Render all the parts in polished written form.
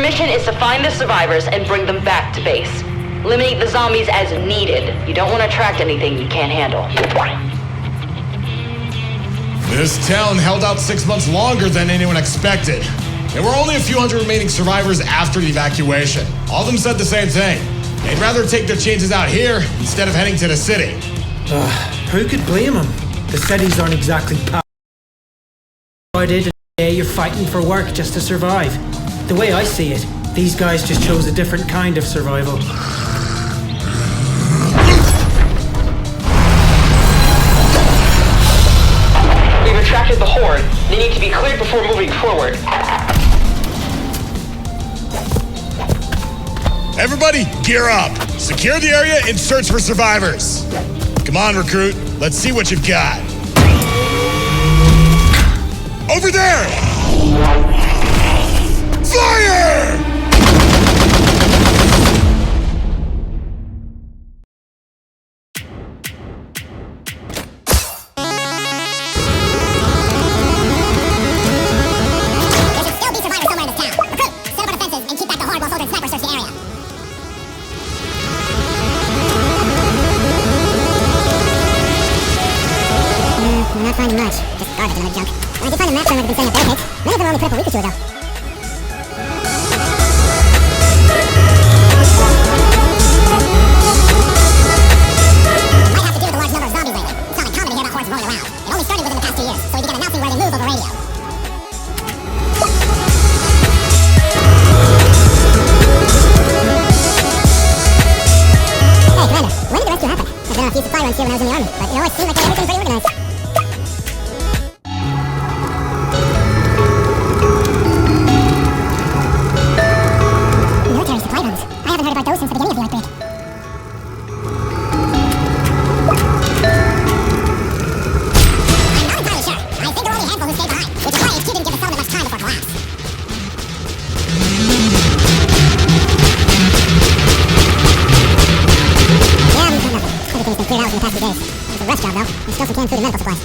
mission is to find the survivors and bring them back to base. Eliminate the zombies as needed. You don't want to attract anything you can't handle. This town held out 6 months longer than anyone expected. There were only a few hundred remaining survivors after the evacuation. All of them said the same thing. They'd rather take their chances out here instead of heading to the city. Who could blame them? The cities aren't exactly padded, and you're fighting for work just to survive. The way I see it, these guys just chose a different kind of survival. We've attracted the horde. They need to be cleared before moving forward. Everybody, gear up! Secure the area and search for survivors! Come on, recruit. Let's see what you've got. Over there! Fire! Not finding much. Just garbage and other junk. I did find a map showing I've been setting up barricades. Many of them were only put up a week or two ago. Might have to do with the large number of zombies lately. It's not uncommon to hear about hordes rolling around. It only started within the past 2 years, so we began announcing where they move over radio. Hey, Commander, when did the rescue happen? I've been on a few supply runs here when I was in the army, but it always seemed like everything's pretty organized. Cleared out in the past few days. It's a rush job, though. There's still some canned food and medical supplies.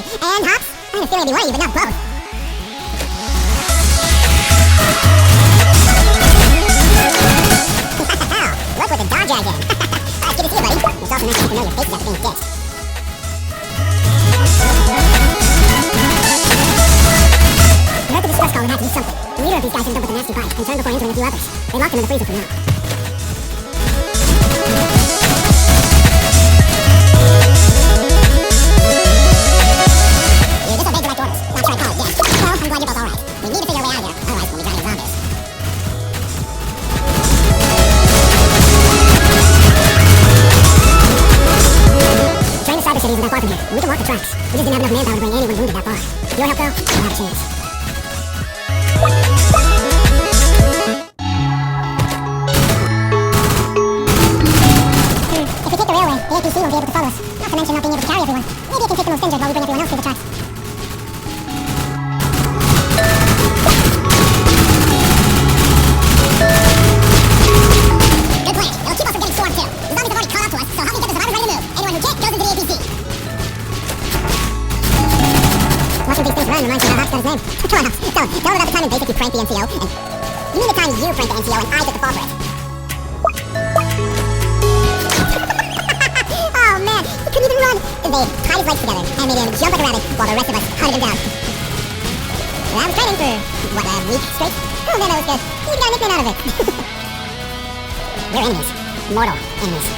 And hops? I have a feeling I'd be one of you, but not both. Look what the dog dragged in. It's good to see you, buddy. It's also nice to get to know your faces after being ditched. I heard the distress call and had to do something. The leader of these guys ended up with a nasty bite and turned before entering a few others. They locked him in the freezer for now. You disobeyed direct orders. Not sure I'd call it death. Well, I'm glad you're both alright. We need to figure a way out of here. Otherwise, we'll be drowning in zombies. Train to Cyber City isn't that far from here. We can walk the tracks. We just didn't have enough manpower to bring anyone wounded that far. With your help, though, we'll have a chance. If we take the railway, the APC won't be able to follow us. Not to mention not being able to carry everyone. Maybe it can take the most injured while we bring everyone else through the tracks. Good plan. It'll keep us from getting swarmed too. The zombies have already caught up to us, so help me get the survivors ready to move. Anyone who can't goes into the APC. Watching these things run reminds me of how Hops got his name. Come on, Hops. Tell him about the time in basic you pranked the NCO, and... You mean the time you pranked the NCO and I took the fall for it? Oh man, he couldn't even run! They tied his legs together and made him jump like a rabbit while the rest of us hunted him down. Well, I was training for, what, a week straight? Oh man, that was good. He even got a nickname out of it. We're enemies. Mortal enemies.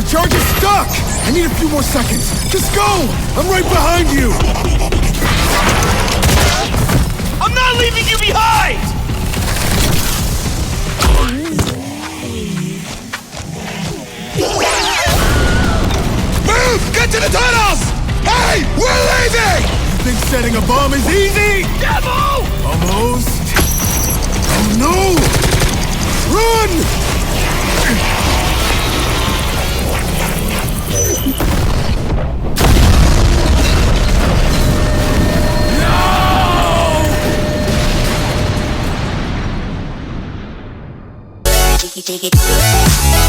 charge is stuck! I need a few more seconds. Just go! I'm right behind you! I'm not leaving you behind! Move! Get to the tunnels! Hey! We're leaving! You think setting a bomb is easy? Devil! Almost. Oh no! Run! Take it.